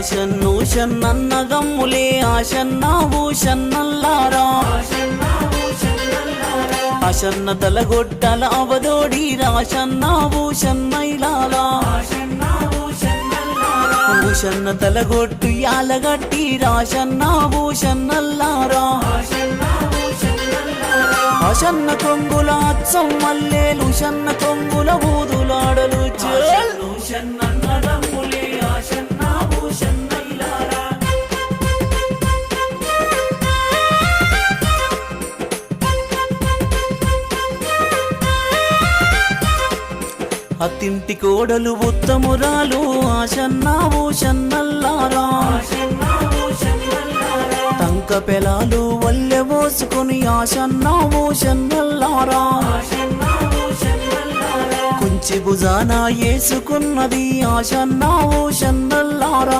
ఆశన్ను షన్నన్నదమ్ములే ఆశన్నా భూషన్నల్లారా ఆశన్న తలగొట్టల అవదోడి రాశన్నా భూషన్నైలాలా భూషన్న తలగొట్టు యాలగట్టి రాశన్నా భూషన్నల్లారా ఆశన్న కొంగుల అచ్చం మల్లేలు షన్న కొంగుల బూదులాడలు షన్నన్నదమ్ములే ఆశన్నా భూషన్నైలారా అత్తింటి కోడలు ఉత్తమురాలు ఆశన్నా భూషన్నల్లారా టంక పెలాలు వల్లె పోసుకొని ఆశన్నా భూషన్నల్లారా కుంచి భుజాన వేసుకున్నది ఆశన్నా భూషన్నల్లారా